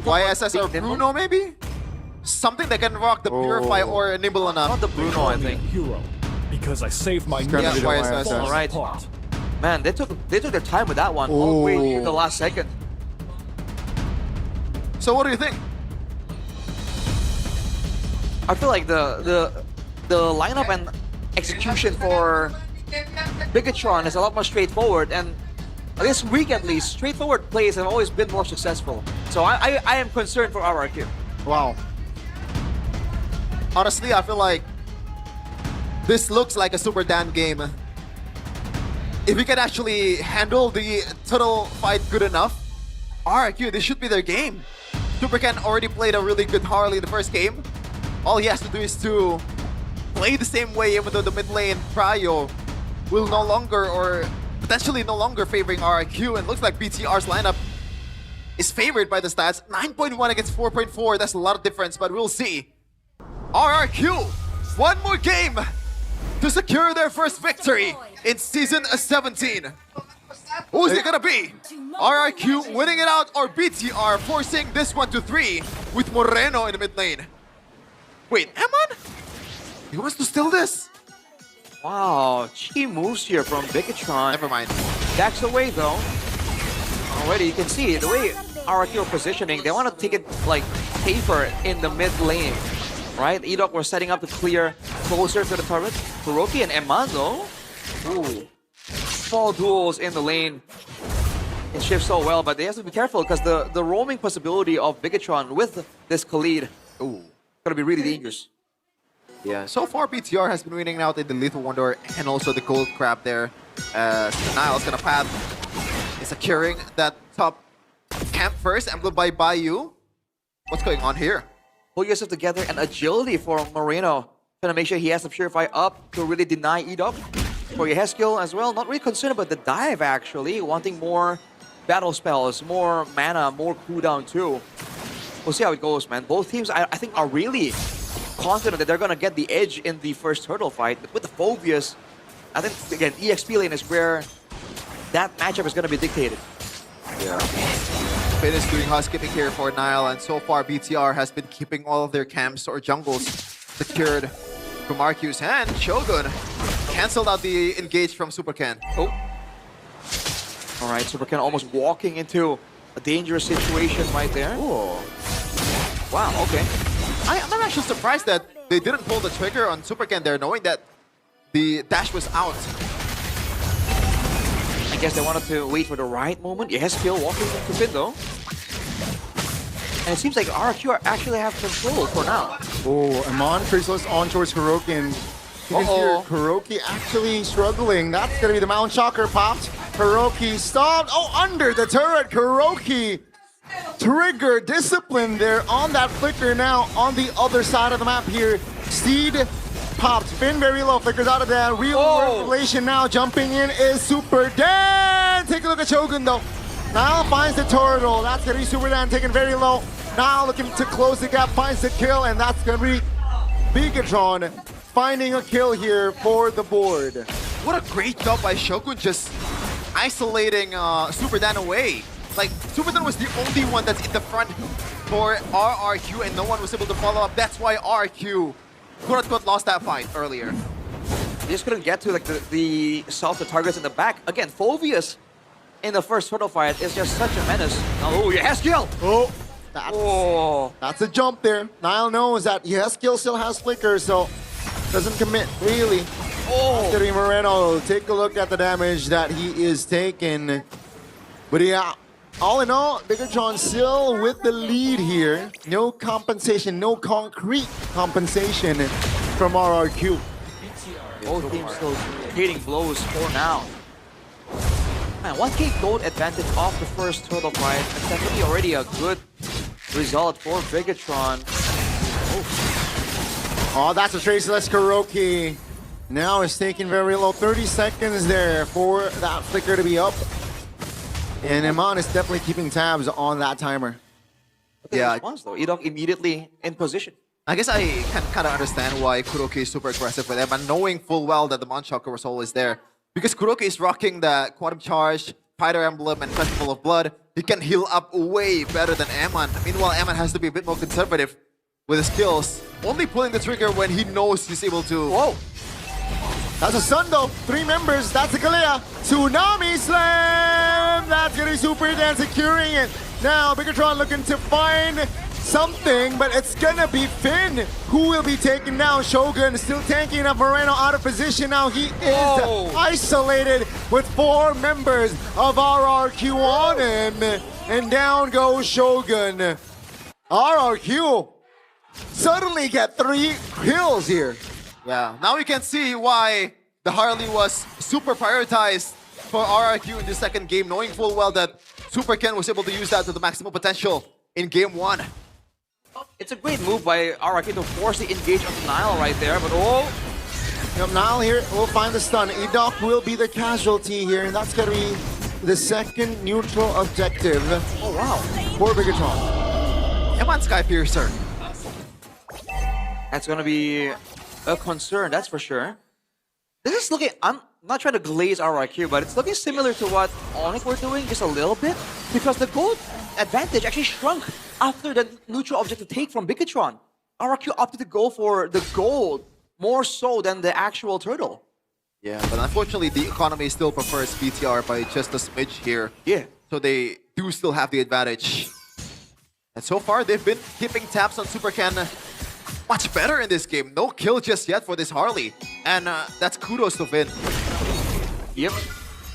YSS or Bruno maybe? Something that can rock the Purify or Nimble enough. Not the Bruno, I think. Hero, because I saved my Yeah, nation YSS. from All right. part. Man, they took their time with that one all the way to the last second. So what do you think? I feel like the lineup and execution for Bigatron is a lot more straightforward, and this week at least, straightforward plays have always been more successful. So I am concerned for RRQ. Wow. Honestly, I feel like this looks like a Super Dan game. If we can actually handle the total fight good enough, RRQ, this should be their game. Supercan already played a really good Harley in the first game. All he has to do is to play the same way, even though the mid lane Pryo will no longer, or potentially no longer, favoring RRQ. And looks like BTR's lineup is favored by the stats. 9.1 against 4.4, that's a lot of difference, but we'll see. RRQ, one more game to secure their first victory in Season 17. Who's it gonna be? RRQ winning it out, or BTR forcing this one to 3 with Moreno in the mid lane? Wait, Eman? He wants to steal this? Wow, cheeky moves here from Bigatron. Never mind. Backs away though. Already you can see the way RRQ are positioning, they want to take it like safer in the mid lane. Right? Edok were setting up to clear closer to the turret. Kuroki and Eman though. Ooh. Fall duels in the lane. It shifts so well, but they have to be careful because the roaming possibility of Bigatron with this Khalid, ooh, gonna be really dangerous. Yeah, so far BTR has been winning out in the Lethal Wonder and also the Gold Crab there. Niall's gonna path is securing that top camp first, Mlbb by Bayou. What's going on here? Pull yourself together and agility for Moreno. Trying to make sure he has the Purify up to really deny Edok. For Yeheskiel as well, not really concerned about the dive actually, wanting more battle spells, more mana, more cooldown too. We'll see how it goes, man. Both teams, I think, are really confident that they're gonna get the edge in the first turtle fight. But with the Phobias, I think, again, EXP lane is where that matchup is gonna be dictated. Yeah. Finn is doing housekeeping here for Niall, and so far BTR has been keeping all of their camps or jungles secured from RQ's hand. Shogun canceled out the engage from Supercan. Oh. All right, Supercan almost walking into a dangerous situation right there. Ooh. Wow, okay. I'm actually surprised that they didn't pull the trigger on Supercan there, knowing that the dash was out. I guess they wanted to wait for the right moment. Yeheskiel walking into Finn though. And it seems like RRQ actually have control for now. Oh, Amon Chrysalis on towards Kuroki, and you can hear Kuroki actually struggling. That's going to be the Mount Shocker popped. Kuroki stopped. Oh, under the turret. Kuroki trigger discipline there on that flicker now on the other side of the map here. Steed popped. Finn very low. Flickers out of that. Real world relation now. Jumping in is Super Dan. Take a look at Shogun though. Now finds the turtle. That's going to be Super Dan taken very low. Now looking to close the gap. Finds the kill, and that's going to be Bigatron finding a kill here for the board. What a great job by Shogun, just isolating Super Dan away. Like, Super Dan was the only one that's in the front for RRQ, and no one was able to follow up. That's why RRQ, quote-unquote, lost that fight earlier. They just couldn't get to like the softer targets in the back. Again, Phobias in the first turtle fight is just such a menace. Oh, Yeheskiel! That's a jump there. Niall knows that Yeheskiel still has flicker, so doesn't commit, really. After Moreno, take a look at the damage that he is taking. But yeah, all in all, Bigatron still with the lead here. No compensation, no concrete compensation from RRQ. Both teams still trading blows for now. Man, 1k gold advantage off the first turtle fight. That's definitely already a good result for Bigatron. Oh, that's a traceless Kuroki. Now it's taking very low. 30 seconds there for that flicker to be up. And Iman is definitely keeping tabs on that timer. Yeah, response though. Edok immediately in position. I guess I can kind of understand why Kuroki is super aggressive with them, and knowing full well that the Mount Shocker was always there. Because Kuroki is rocking the Quantum Charge, Fighter Emblem, and Festival of Blood. he can heal up way better than Eman. Meanwhile, Eman has to be a bit more conservative with his skills, only pulling the trigger when he knows he's able to. Whoa! That's a stun though. 3 members. That's a Kalea. Tsunami Slam. That's gonna be Super Dan securing it. Now Bigatron looking to find something, but it's gonna be Finn who will be taken down. Shogun still tanking up. Moreno out of position now. He is isolated with 4 members of RRQ on him, and down goes Shogun. RRQ suddenly get 3 kills here. Yeah, now we can see why the Harley was super prioritized for RRQ in the second game, knowing full well that Super Ken was able to use that to the maximum potential in game 1. It's a great move by RRQ to force the engage of Nile right there, but Yep, Nile here will find the stun. Edok will be the casualty here, and that's gonna be the second neutral objective. oh wow. For Bigatron. Eman Sky Piercer. That's gonna be a concern, that's for sure. This is looking, I'm not trying to glaze RRQ, but it's looking similar to what Onyx were doing just a little bit, because the gold advantage actually shrunk after the neutral objective take from Bigatron. RRQ opted to go for the gold more so than the actual turtle. Yeah, but unfortunately, the economy still prefers BTR by just a smidge here. Yeah. So they do still have the advantage. And so far, they've been keeping tabs on Super Ken much better in this game. No kill just yet for this Harley. And that's kudos to Finn. Yep.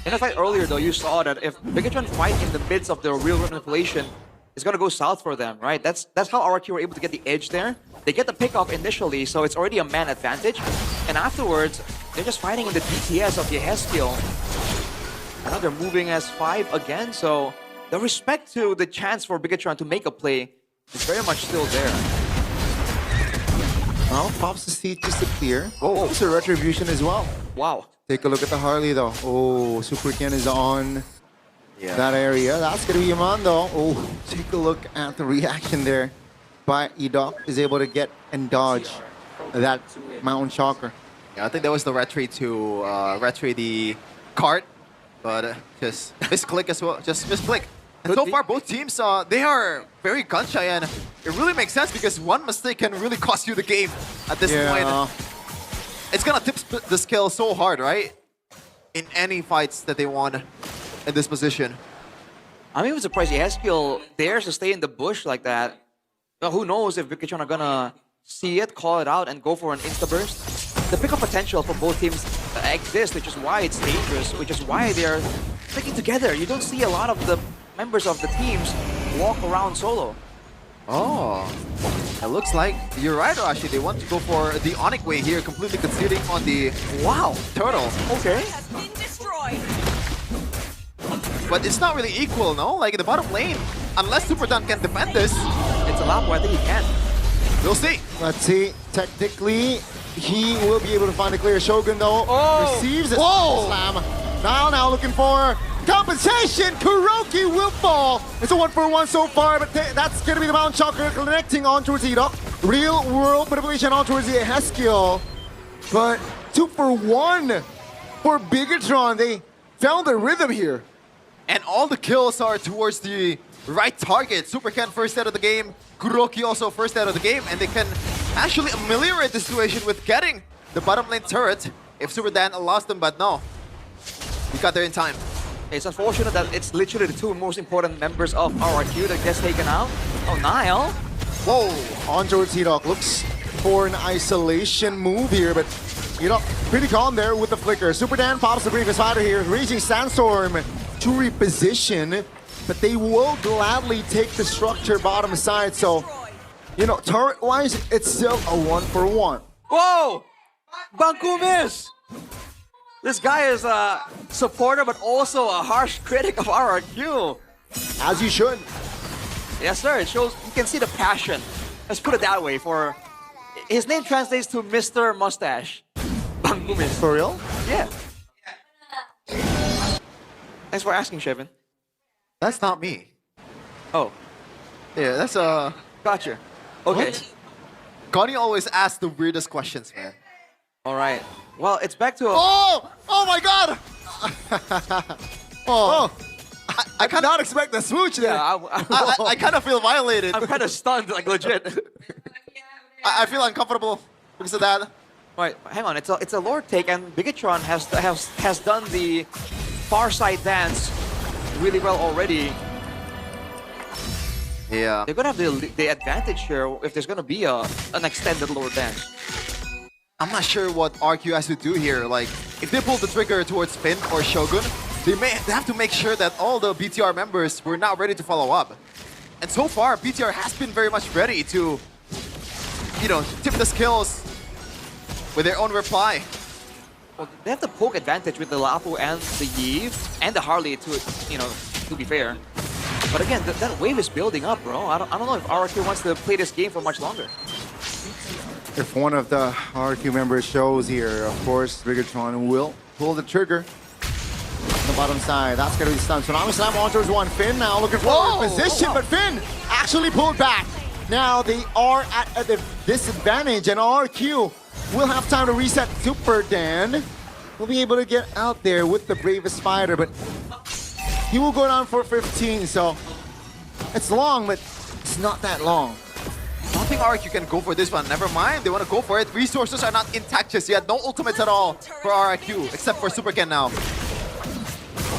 In a fight earlier, though, you saw that if Bigatron fight in the midst of the real manipulation, it's gonna go south for them, right? That's how RRQ were able to get the edge there. They get the pick-off initially, so it's already a man advantage. And afterwards, they're just fighting in the DTS of the Hestil. Now they're moving as 5 again, so the respect to the chance for Bigatron to make a play is very much still there. Well, pops the seat just to clear. Oh, it's a retribution as well. Wow. Take a look at the Harley though. Oh, Super Ken is on that area. That's gonna be Yaman though. Oh, take a look at the reaction there by Edok. Is able to get and dodge that Mountain Shocker. Yeah, I think that was the retry to retry the cart, but just misclick as well. Just misclick. And so far, both teams, they are very gun-shy, and it really makes sense because one mistake can really cost you the game at this point. It's gonna tip the scale so hard, right? In any fights that they won in this position. I'm even surprised Ezekiel dares to stay in the bush like that. Well, who knows if Bigatron are gonna see it, call it out, and go for an insta-burst. The pickup potential for both teams exists, which is why it's dangerous, which is why they're sticking together. You don't see a lot of the members of the teams walk around solo. Oh, it looks like you're right, Rashi. They want to go for the Onyx way here, completely conceding on the turtle. Okay. Has been destroyed. But it's not really equal, no? Like in the bottom lane, unless Superdan can defend this, It's a lot more. I think he can. we'll see. Let's see. Technically, he will be able to find a clear. Shogun though receives it. Whoa! Slam. Now looking for compensation. Kuroki will fall. It's a 1-for-1 so far, but that's gonna be the Mountain Shocker connecting on towards Edok. Real world manipulation on towards the Heskiel. But 2-for-1 for Bigatron. They found the rhythm here. And all the kills are towards the right target. Super Ken first out of the game, Kuroki also first out of the game, and they can actually ameliorate the situation with getting the bottom lane turret if Super Dan lost them, but no. He got there in time. It's unfortunate that it's literally the 2 most important members of RRQ that gets taken out. Oh, Nile. Whoa! On towards Edok. Looks for an isolation move here, but Edok pretty calm there with the flicker. Super Dan pops the previous fighter here. Raging Sandstorm to reposition, but they will gladly take the structure bottom side. So, you know, turret-wise, it's still a 1-for-1. Whoa! Banku miss! This guy is a supporter, but also a harsh critic of RRQ. As you should. Yes, sir. It shows, you can see the passion. Let's put it that way. For his name translates to Mr. Mustache. Banku miss. For real? Yeah. Thanks for asking, Shevin. That's not me. Oh, Yeah, that's gotcha. Okay. Connie always asks the weirdest questions, man. All right. Well, it's back to a... Oh! Oh my god! Oh! I could not expect the smooch there. Yeah, I kind of feel violated. I'm kind of stunned, like legit. I feel uncomfortable because of that. Right, hang on. It's a Lord take, and Bigatron has done the far side dance really well already. Yeah. They're gonna have the advantage here if there's gonna be an extended Lord dance. I'm not sure what RQ has to do here. Like, if they pull the trigger towards Finn or Shogun, they have to make sure that all the BTR members were not ready to follow up. And so far, BTR has been very much ready to, you know, tip the skills with their own reply. Well, they have the poke advantage with the Lapu and the Yves and the Harley to be fair. But again, that wave is building up, bro. I don't know if RRQ wants to play this game for much longer. If one of the RRQ members shows here, of course, Bigatron will pull the trigger. On the bottom side, that's going to be stunned. So now Slam on towards one. Finn now looking for a position, but Finn actually pulled back. Now they are at a disadvantage, and RRQ will have time to reset. Super Dan will be able to get out there with the bravest fighter, but he will go down for 15, so it's long, but it's not that long. I don't think RRQ can go for this one. Never mind, they want to go for it. Resources are not intact just yet. No ultimates at all for RRQ, except for Super Ken now.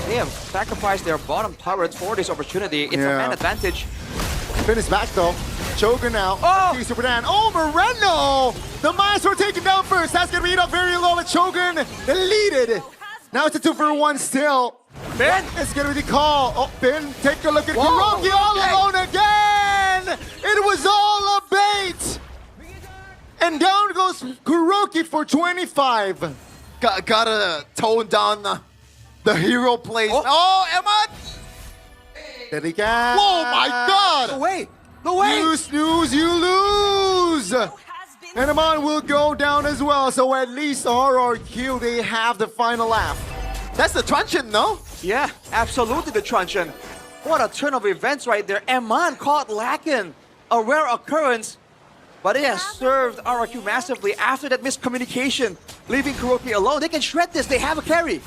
They have sacrificed their bottom turret for this opportunity. It's a man advantage. Finn is back though. Shogun now. Oh! Super Dan. Oh, Moreno! The Maestro taken down first. That's going to be up very low, but Shogun deleted. Now it's a 2-for-1 still. Finn! It's going to be the call. Oh, Finn, take a look at Whoa, Kuroki all okay. alone again! It was all a bait! And down goes Kuroki for 25. Gotta tone down the hero plays. Oh, Emma! There he can. Oh my god! No way! No way! You snooze, you lose! And Amon will go down as well, so at least RRQ, they have the final lap. That's the truncheon, no? Yeah, absolutely the truncheon. What a turn of events right there. Eman caught lacking. A rare occurrence, but it has served RRQ massively after that miscommunication, leaving Kuroki alone. They can shred this, they have a carry.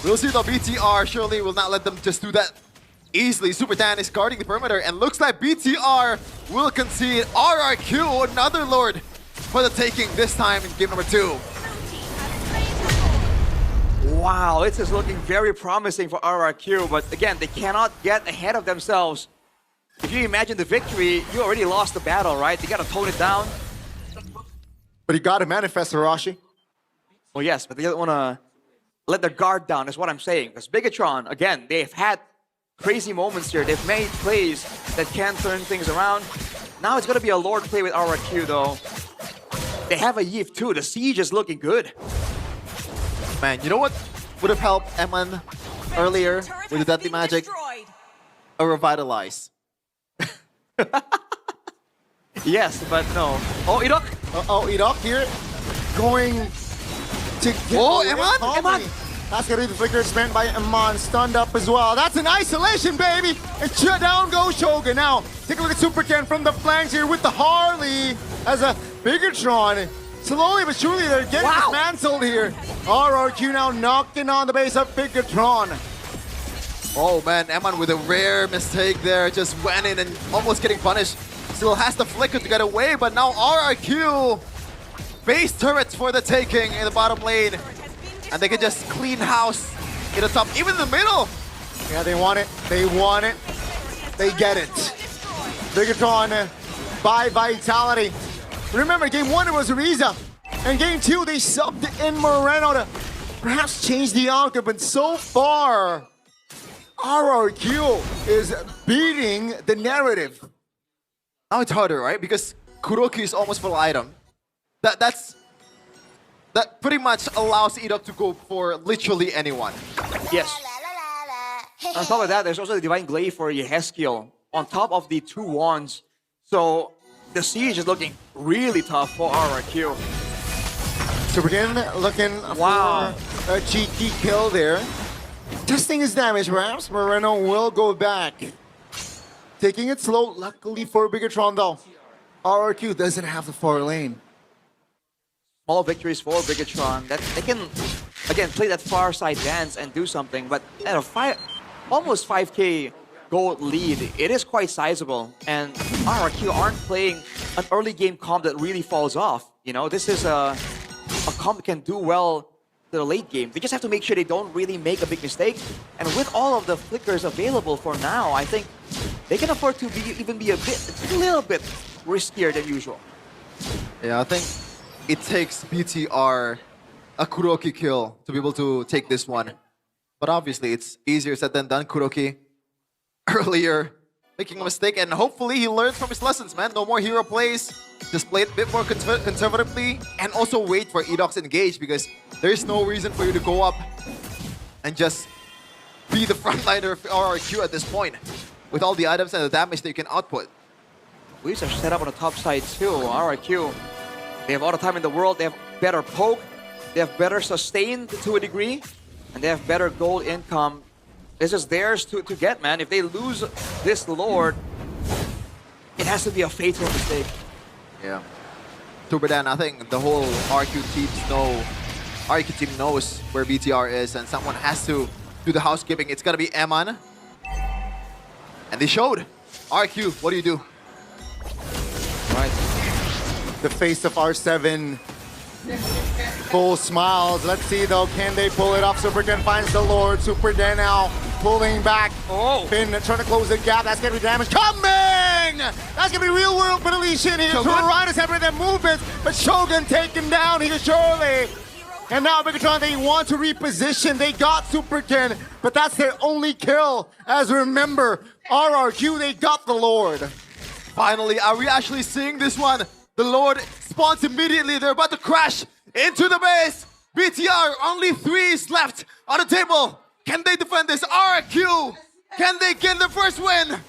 We'll see the BTR surely will not let them just do that easily. Super Dan is guarding the perimeter, and looks like BTR will concede. RRQ, another Lord for the taking, this time in game number 2. Wow, this is looking very promising for RRQ, but again, they cannot get ahead of themselves. If you imagine the victory, you already lost the battle, right? You gotta tone it down. But you gotta manifest, Hiroshi. Well, yes, but they don't wanna let their guard down, is what I'm saying. Because Bigatron, again, they've had crazy moments here. They've made plays that can turn things around. Now it's gonna be a Lord play with RRQ, though. They have a Yves too. The siege is looking good. Man, you know what would have helped Eman earlier with the Deadly Magic? A Revitalize. Yes, but no. Oh, Idok! Oh, Idok here. Going to get Eman! That's gonna be the flicker spent by Eman, stunned up as well. That's an isolation, baby! And shut down goes Shogun. Now, take a look at Super Ken from the flanks here with the Harley as a Bigatron. Slowly but surely, they're getting dismantled here. RRQ now knocking on the base of Bigatron. Oh man, Eman with a rare mistake there, just went in and almost getting punished. Still has the flicker to get away, but now RRQ base turrets for the taking in the bottom lane. And they can just clean house in the top, even in the middle. Yeah, they want it. They want it. They get it. Bigatron by Vitality. Remember, game 1 it was Riza. And game 2 they subbed in Moreno to perhaps change the outcome. But so far, RRQ is beating the narrative. Now it's harder, right? Because Kuroki is almost full item. That pretty much allows Idok to go for literally anyone. Yes. On top of that, there's also the Divine Glaive for Yehezkiel on top of the 2 wands. So the siege is looking really tough for RRQ. Super Ken looking for a cheeky kill there. Testing his damage, perhaps. Moreno will go back. Taking it slow, luckily for Bigatron though. RRQ doesn't have the far lane. Small victories for Bigatron that they can, again, play that far side dance and do something. But at a almost 5K gold lead. It is quite sizable, and RRQ aren't playing an early game comp that really falls off. You know, this is a comp that can do well to the late game. They just have to make sure they don't really make a big mistake. And with all of the flickers available for now, I think they can afford to even be a little bit riskier than usual. Yeah, I think it takes BTR a Kuroki kill to be able to take this one. But obviously, it's easier said than done. Kuroki earlier making a mistake, and hopefully he learns from his lessons, man. No more hero plays. Just play it a bit more conservatively, and also wait for Edox engage, because there's no reason for you to go up and just be the frontliner of RRQ at this point with all the items and the damage that you can output. Waves are set up on the top side too. RRQ, they have all the time in the world. They have better poke, they have better sustain to a degree, and they have better gold income. This is theirs to get, man. If they lose this Lord, it has to be a fatal mistake. Yeah. Turbodan, I think the whole RRQ team knows where BTR is, and someone has to do the housekeeping. It's gonna be Eman. And they showed. RRQ, what do you do? Right. The face of R7. Full smiles. Let's see though, can they pull it off? Superden finds the Lord. Superden now pulling back. Oh. Finn trying to close the gap. That's gonna be damage coming! That's gonna be real world penetration here. Toronto's having their movements, but Shogun taken down here surely. And now Megatron, they want to reposition. They got Superden, but that's their only kill. As remember, RRQ, they got the Lord. Finally, are we actually seeing this one? The Lord spawns immediately. They're about to crash into the base. BTR, only 3 is left on the table. Can they defend this? RRQ, can they get the first win?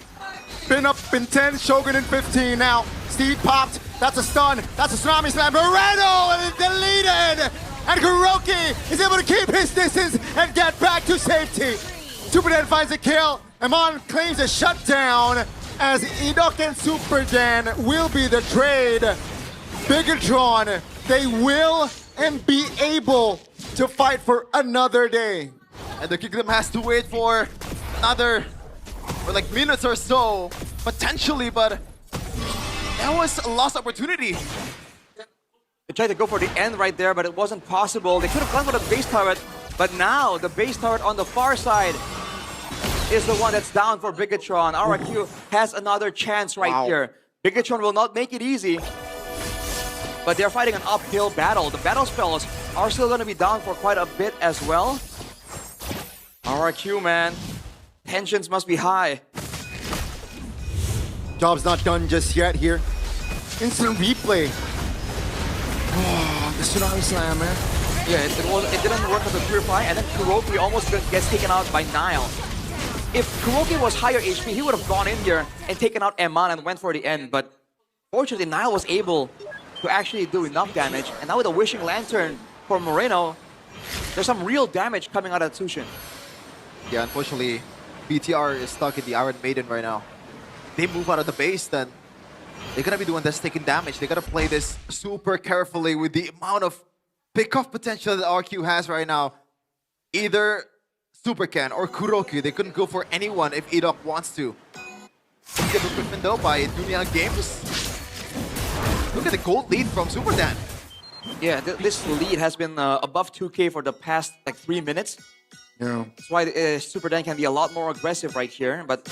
Been up in 10, Shogun in 15 now. Steve popped, that's a stun, that's a tsunami slam. Moreno and it's deleted. And Kuroki is able to keep his distance and get back to safety. Superdan finds a kill. Amon claims a shutdown as Edok and Superdan will be the trade. Bigatron, they will and be able to fight for another day. And the Kingdom has to wait for another, or like minutes or so, potentially, but that was a lost opportunity. They tried to go for the end right there, but it wasn't possible. They could have gone for the base turret, but now the base turret on the far side is the one that's down for Bigatron. RRQ has another chance right here. Bigatron will not make it easy, but they're fighting an uphill battle. The battle spells are still going to be down for quite a bit as well. RRQ, man, tensions must be high. Job's not done just yet here. Instant replay. Oh, the tsunami slam, man. Yeah, it didn't work with the Purify, and then Kuroki almost gets taken out by Nile. If Kuroki was higher HP, he would have gone in here and taken out Eman and went for the end, but fortunately Nile was able to actually do enough damage, and now with a Wishing Lantern for Moreno, there's some real damage coming out of Tsushin. Yeah, unfortunately, BTR is stuck in the Iron Maiden right now. They move out of the base, then they're gonna be the one that's taking damage. They gotta play this super carefully with the amount of pick-off potential that RQ has right now. Either Supercan or Kuroki, they couldn't go for anyone if Edok wants to. Get the equipment though by Dunia Games. Look at the gold lead from Superdan. Yeah, this lead has been above 2K for the past like 3 minutes. Yeah. That's why Superdan can be a lot more aggressive right here, but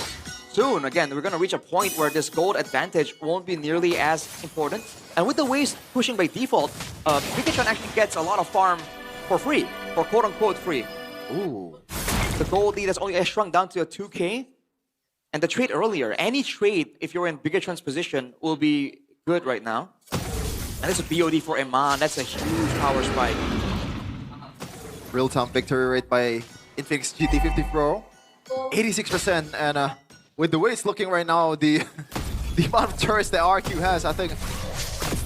soon, again, we're going to reach a point where this gold advantage won't be nearly as important. And with the waves pushing by default, Pikachu actually gets a lot of farm for free, or quote-unquote free. Ooh. The gold lead has only shrunk down to a 2K. And the trade earlier, any trade, if you're in Bigatron's position, will be good right now. And it's a BOD for Eman. That's a huge power spike. Real-time victory rate by Infinix GT50 Pro. 86%, and with the way it's looking right now, the amount of turrets that RQ has, I think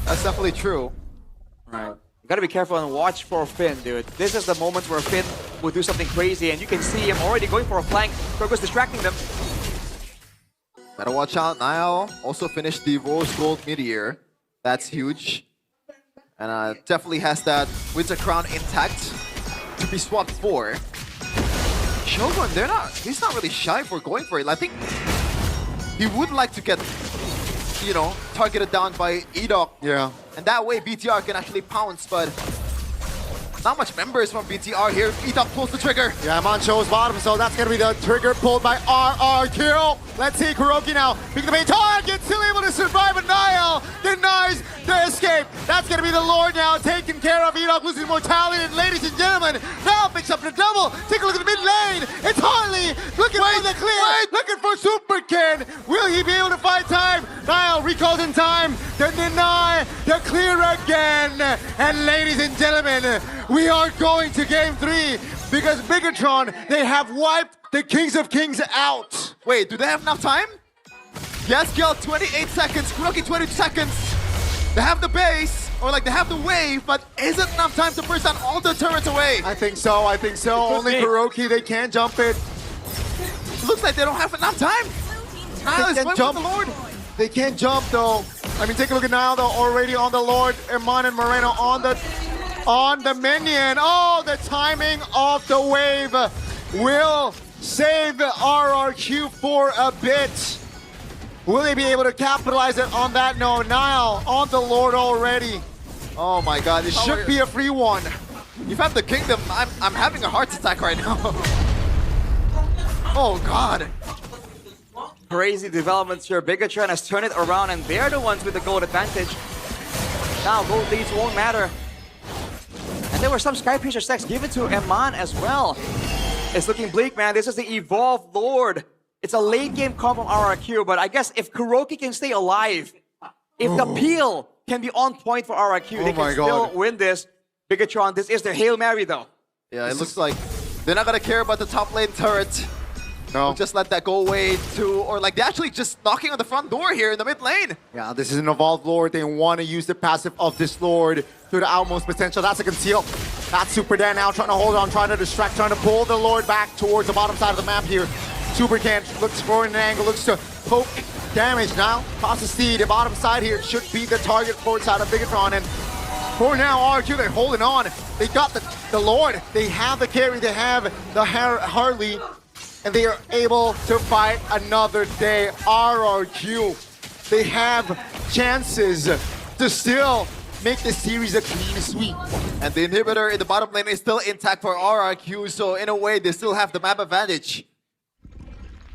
that's definitely true. Right. You gotta be careful and watch for Finn, dude. This is the moment where Finn will do something crazy, and you can see him already going for a flank. Kirko's distracting them. Better watch out. Nile also finished the Rose Gold mid-year. That's huge. And definitely has that Winter Crown intact to be swapped for. Shogun, he's not really shy for going for it. I think he would like to get, you know, targeted down by Edok. Yeah. And that way BTR can actually pounce, but not much members from BTR here. Edok pulls the trigger. Yeah, Mon shows bottom, so that's gonna be the trigger pulled by RRQ. Let's see KuroKy now. Being the main target, still able to survive, but Niall denies the escape. That's gonna be the Lord now, taking care of Edok, losing mortality. And ladies and gentlemen, now picks up the double. Take a look at the mid lane. It's Harley looking for the clear, looking for Super Ken. Will he be able to find time? Niall recalls in time to deny the clear again. And ladies and gentlemen, we are going to game 3 because Bigatron, they have wiped the Kings of Kings out. Wait, do they have enough time? Yes, Gil, 28 seconds. KuroKy, 22 seconds. They have the base, or like they have the wave, but is it enough time to burst down all the turrets away? I think so. Only KuroKy, they can't jump it. It looks like they don't have enough time. Niall is can't going jump. with the Lord. They can't jump though. I mean, take a look at Niall though, already on the Lord. Iman and Moreno on the minion. Oh, the timing of the wave will save RRQ for a bit. Will they be able to capitalize it on that? No, Niall on the Lord already. Oh my God, it Should be a free one. You've had the kingdom. I'm having a heart attack right now. Oh God. Crazy developments here. Bigatron has turned it around, and they're the ones with the gold advantage. Now gold leads won't matter. And there were some Sky Piercer stacks given to Eman as well. It's looking bleak, man. This is the Evolved Lord. It's a late game comp from RRQ, but I guess if KuroKy can stay alive, if the peel can be on point for RRQ, they can still win this. Bigatron, this is their Hail Mary though. Yeah, it looks like they're not gonna care about the top lane turret. No. Just let that go away to, or like they're actually just knocking on the front door here in the mid lane. Yeah, this is an Evolved Lord. They want to use the passive of this Lord to the utmost potential. That's a conceal. That's Super Dan now trying to hold on, trying to distract, trying to pull the Lord back towards the bottom side of the map here. Super Can looks for an angle, looks to poke damage now. Across the steed, the bottom side here should be the target for side of Bigatron. And for now, RRQ, they're holding on. They got the Lord. They have the carry. They have the Harley. And they are able to fight another day. RRQ, they have chances to still make the series a clean sweep. And the inhibitor in the bottom lane is still intact for RRQ, so in a way, they still have the map advantage.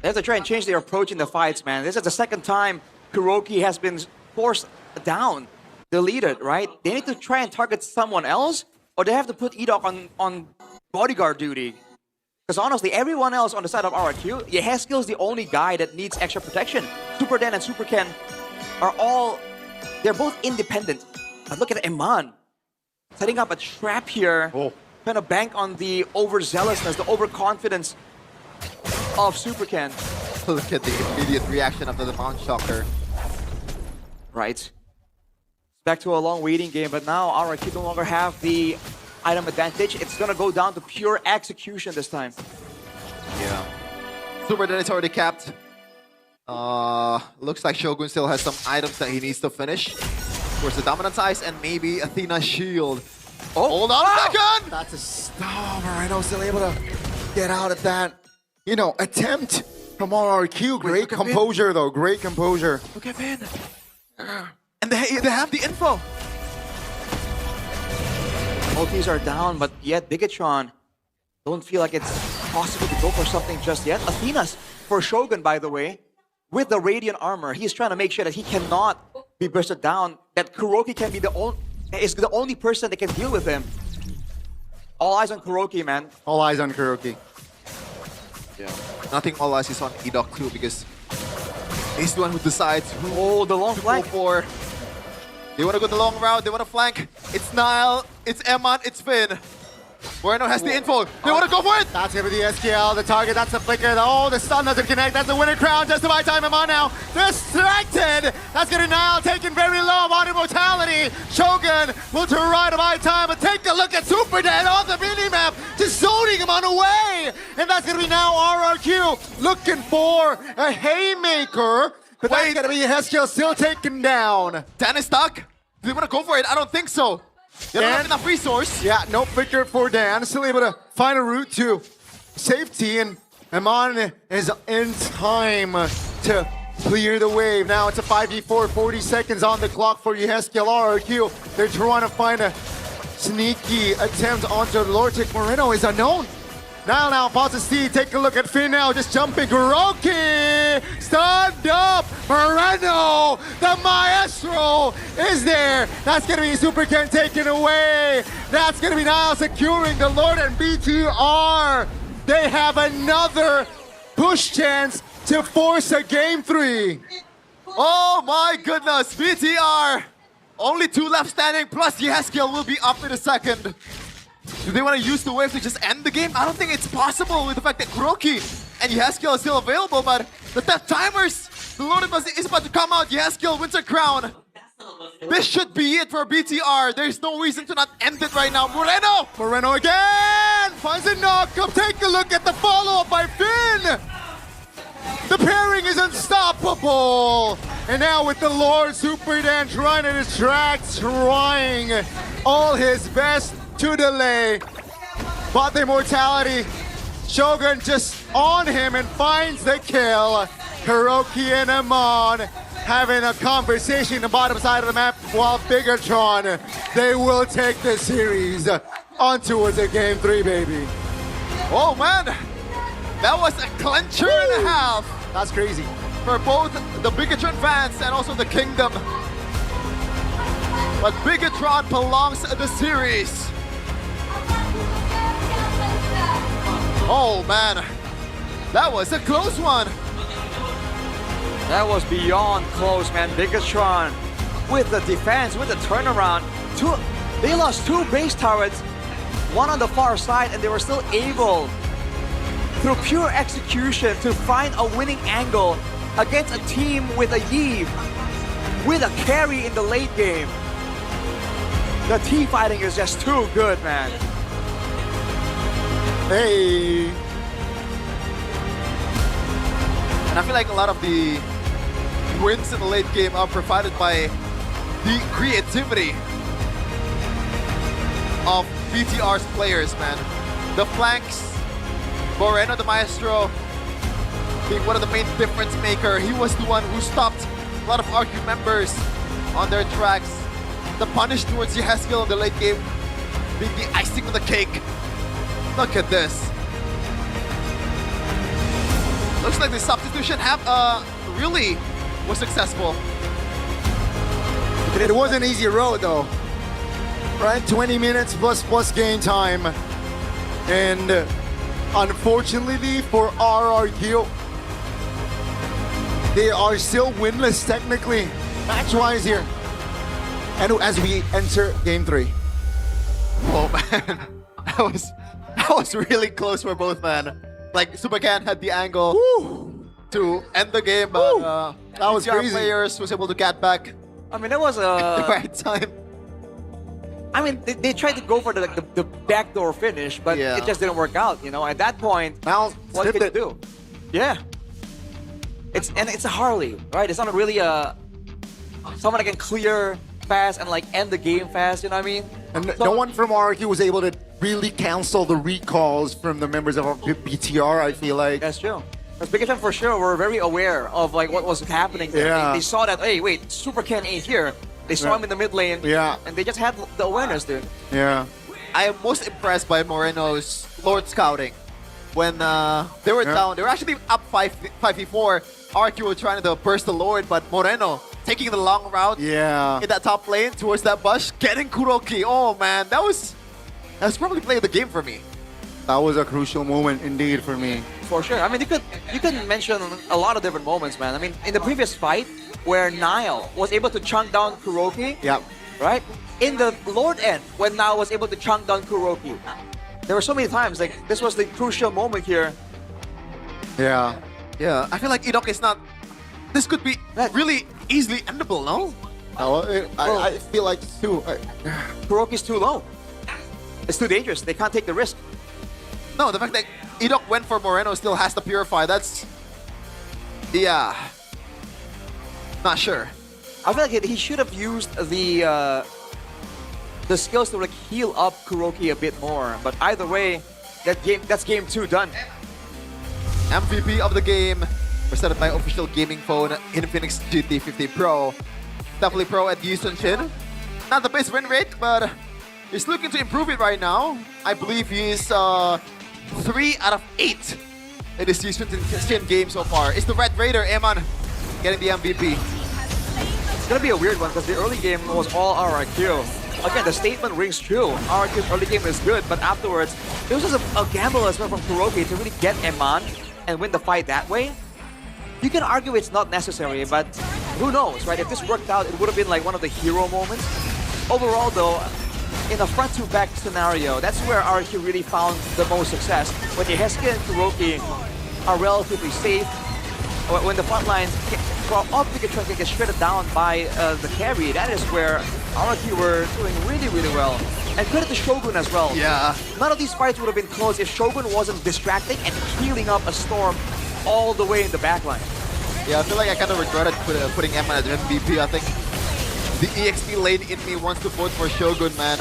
They have to try and change their approach in the fights, man. This is the second time KuroKy has been forced down, deleted, right? They need to try and target someone else, or they have to put Edok on bodyguard duty. Because honestly, everyone else on the side of RRQ, Yeheskel is the only guy that needs extra protection. Super Dan and Super Ken are all, they're both independent. But look at Eman, setting up a trap here, trying to bank on the overzealousness, the overconfidence of Super Ken. Look at the immediate reaction after the Mount Shocker. Right. Back to a long waiting game, but now RRQ no longer have the item advantage. It's gonna go down to pure execution this time. Yeah. Super Dan is already capped. Looks like Shogun still has some items that he needs to finish. Of course, the Dominance Ice and maybe Athena's Shield. Oh, hold on a second! That's a stop. Moreno still able to get out of that, you know, attempt from RRQ. Great composure, though. Great composure. Look at Vin. And they have the info. Ultis are down, but yet Bigatron don't feel like it's possible to go for something just yet. Athena's for Shogun, by the way, with the Radiant Armor. He's trying to make sure that he cannot be bursted down, that KuroKy can be the only person that can deal with him. All eyes on KuroKy, man. All eyes on KuroKy. Yeah. Nothing all eyes is on Edok too, because he's the one who decides who the long to flank. go for. They want to go the long route, they want to flank. It's Niall, it's Eman, it's Finn. Moreno has the info. They want to go for it! That's going to be the SKL, the target, that's the flicker. Oh, the stun doesn't connect. That's the winner crown. Just about time. Eman now distracted. That's going to Niall taken very low on immortality. Shogun will to right of my time, but take a look at Super Dan on the mini-map, just zoning him on away. And that's going to be now RRQ looking for a haymaker. But that's going to be Heskel still taken down. Dan is stuck. Do they want to go for it? I don't think so. They don't have enough resource. Yeah, no flicker for Dan. Still able to find a route to safety, and Amon is in time to clear the wave. Now it's a 5v4, 40 seconds on the clock for Yehezkiel RRQ. They're trying to find a sneaky attempt onto Lortic. Moreno is unknown. Now, pause the speed. Take a look at Finn now, just jumping. Kuroki, stand up. Moreno, the maestro, is there. That's gonna be Super Ken taken away. That's gonna be Niall securing the Lord and BTR. They have another push chance to force a game 3. Oh my goodness, BTR! Only 2 left standing, plus Yehezkiel will be up in a second. Do they want to use the wave to just end the game? I don't think it's possible with the fact that Kuroki and Yehezkiel are still available, but the death timers, the Lord is about to come out. Yehezkiel wins a crown. This should be it for BTR. There's no reason to not end it right now. Moreno again! Finds a knock-up. Take a look at the follow-up by Finn! The pairing is unstoppable! And now with the Lord Super Dan trying at his tracks, trying all his best to delay. But the immortality, Shogun just on him and finds the kill. Kuroki and Amon having a conversation in the bottom side of the map while Bigatron, they will take the series on towards a game 3, baby. Oh man, that was a clincher and a half That's crazy. for both the Bigatron fans and also the Kingdom. But Bigatron belongs to the series. Oh man, that was a close one. That was beyond close, man. Bigatron with the defense, with the turnaround. They lost 2 base turrets, one on the far side, and they were still able, through pure execution, to find a winning angle against a team with a Yi, with a carry in the late game. The team fighting is just too good, man. Hey. And I feel like a lot of the wins in the late game are provided by the creativity of BTR's players, man. The flanks, Moreno the Maestro being one of the main difference maker. He was the one who stopped a lot of RQ members on their tracks. The punish towards Yehezkiel in the late game being the icing on the cake. Look at this. Looks like the substitution really was successful. It was an easy road though. Right, 20 minutes plus game time. And unfortunately for RRQ, they are still winless technically, match-wise here. And as we enter game 3. Oh man, that was really close for both, man. Like Supercan had the angle to end the game, but that was BTR crazy. players was able to get back I mean, it was at the a... right time. I mean, they tried to go for the backdoor finish, but Yeah. it just didn't work out, you know? At that point, Now, what can you do? Yeah. It's a Harley, right? It's not really someone that can clear fast and like end the game fast, you know what I mean? And So- no one from RRQ was able to really cancel the recalls from the members of BTR, I feel like. That's true. Because Bigatron for sure were very aware of like what was happening there. Yeah. They saw that, hey, wait, Super Ken ain't here. They saw Yeah. him in the mid lane. Yeah. And they just had the awareness, dude. Yeah. I am most impressed by Moreno's Lord scouting. When they were Yeah. down, they were actually up 5v4. RQ were trying to burst the Lord, but Moreno taking the long route Yeah. in that top lane towards that bush, getting Kuroki. Oh man, that was probably play of the game for me. That was a crucial moment indeed for me. For sure. I mean, you could mention a lot of different moments, man. I mean, in the previous fight, where Niall was able to chunk down Kuroki, Yeah. right? In the Lord end, when Niall was able to chunk down Kuroki, there were so many times, like, this was the crucial moment here. Yeah. Yeah, I feel like Idok is not. This could be really easily endable, no? I feel like too. Kuroki's too low. It's too dangerous. They can't take the risk. No, the fact that Idok went for Moreno still has to purify. That's not sure. I feel like he should have used the skills to like heal up Kuroki a bit more. But either way, That's game 2 done. MVP of the game, presented by official gaming phone Infinix GT50 Pro. Definitely pro at Houston Chin. Not the best win rate, but he's looking to improve it right now. I believe he's 3 out of 8 in this Houston Chin game so far. It's the Red Raider, Eman, getting the MVP. It's gonna be a weird one because the early game was all RRQ. Again, the statement rings true. RRQ's early game is good, but afterwards, it was just a gamble as well from KuroKy to really get Eman and win the fight that way. You can argue it's not necessary, but who knows, right? If this worked out, it would have been like one of the hero moments. Overall, though, in a front-to-back scenario, that's where RRQ really found the most success. When Yeheskia and KuroKy are relatively safe, when the front lines off Pikachu can get shredded down by the carry, that is where RRQ were doing really, really well. And credit to Shogun as well. Yeah. None of these fights would have been close if Shogun wasn't distracting and healing up a Storm all the way in the backline. Yeah, I feel like I kind of regretted putting Eman as MVP. I think the EXP lane in me wants to vote for Shogun, man.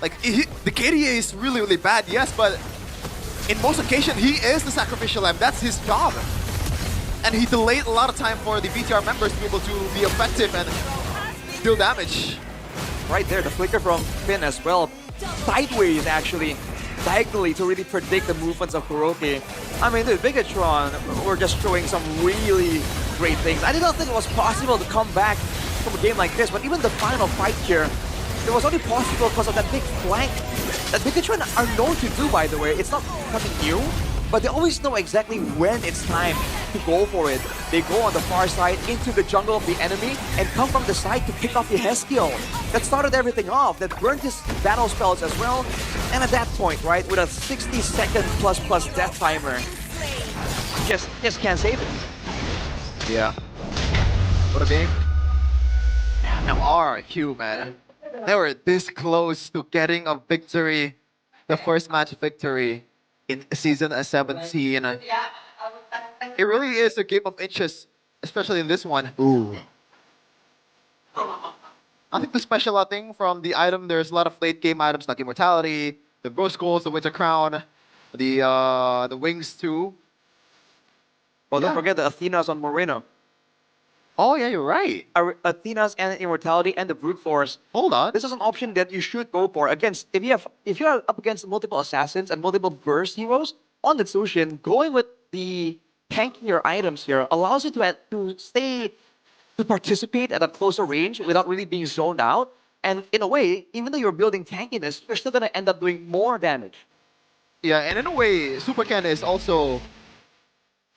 Like, the KDA is really, really bad, yes, but in most occasions, he is the sacrificial lamb. That's his job. And he delayed a lot of time for the BTR members to be able to be effective and deal damage. Right there, the flicker from Finn as well. Sideways, actually, diagonally to really predict the movements of KuroKy. I mean, dude, Bigatron were just showing some really great things. I did not think it was possible to come back from a game like this, but even the final fight here, it was only possible because of that big flank that Bigatron are known to do, by the way. It's not nothing new, but they always know exactly when it's time to go for it. They go on the far side into the jungle of the enemy and come from the side to pick off the Heskiel. That started everything off, that burned his battle spells as well. And at that point, right, with a 60-second plus death timer, just can't save it. Yeah. What a game. Now RRQ, man. They were this close to getting a victory, the first match victory in season 17. It really is a game of inches, especially in this one. Ooh. I think the special thing from the item, there's a lot of late game items like Immortality, the Ghost Skulls, the Winter Crown, the Wings too. Well, don't forget the Athenas on Moreno. Oh yeah, you're right. Athena's and Immortality and the Brute Force. Hold on. This is an option that you should go for. Against if you're up against multiple assassins and multiple burst heroes on the Tsushin, going with the tankier items here allows you to participate at a closer range without really being zoned out. And in a way, even though you're building tankiness, you're still gonna end up doing more damage. Yeah, and in a way, Super Ken is also...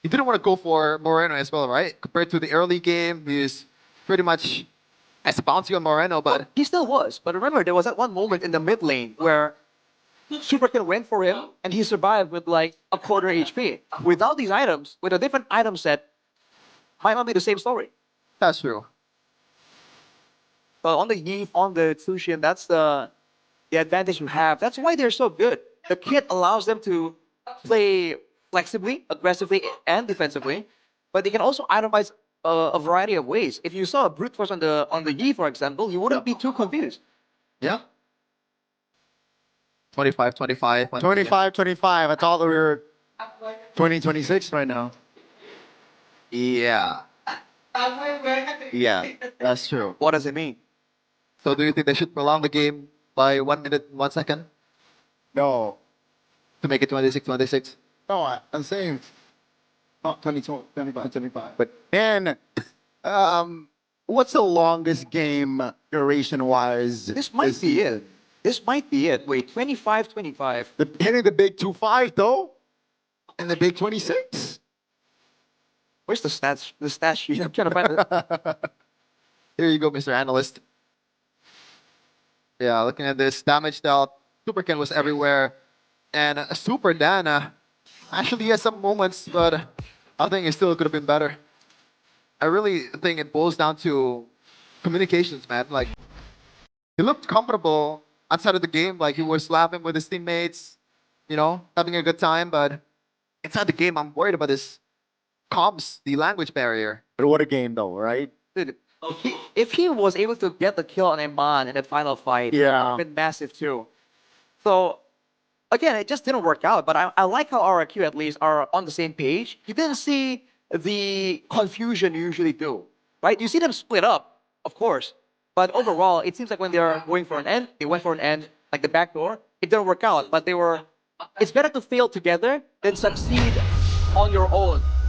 He didn't want to go for Moreno as well, right? Compared to the early game, he's pretty much as bouncy on Moreno, but... He still was. But remember, there was that one moment in the mid lane where Super Ken went for him and he survived with like a quarter HP. Without these items, with a different item set, might not be the same story. That's true. But on the Yi, on the Tsushin, that's the advantage you have. That's why they're so good. The kit allows them to play flexibly, aggressively, and defensively, but they can also itemize a variety of ways. If you saw a Brute Force on the Yi, for example, you wouldn't be too confused. Yeah. 25, 25. 25, 25. I thought we were 2026 right now. Yeah. Yeah, that's true. What does it mean? So do you think they should prolong the game by 1 minute, 1 second No. to make it 26, 26? No, I'm saying not 22, 25, 25. But then, what's the longest game duration-wise? This might be it. This might be it. Wait, 25, 25. Hitting the big 2.5 though, and the big 26. Where's the stats? The stat sheet. I'm trying to find it. Here you go, Mr. Analyst. Yeah, looking at this damage dealt, Super Ken was everywhere, and Super Dan actually has some moments, but I think it still could have been better. I really think it boils down to communications, man. Like, he looked comfortable outside of the game, like he was laughing with his teammates, you know, having a good time, but inside the game, I'm worried about his comms, the language barrier. But what a game though, right? Dude, if he was able to get the kill on Eman in that final fight, it would have been massive too. So, again, it just didn't work out. But I like how RRQ at least are on the same page. You didn't see the confusion you usually do, right? You see them split up, of course. But overall, it seems like when they're going for an end, they went for an end, like the back door. It didn't work out, but they were. It's better to fail together than succeed on your own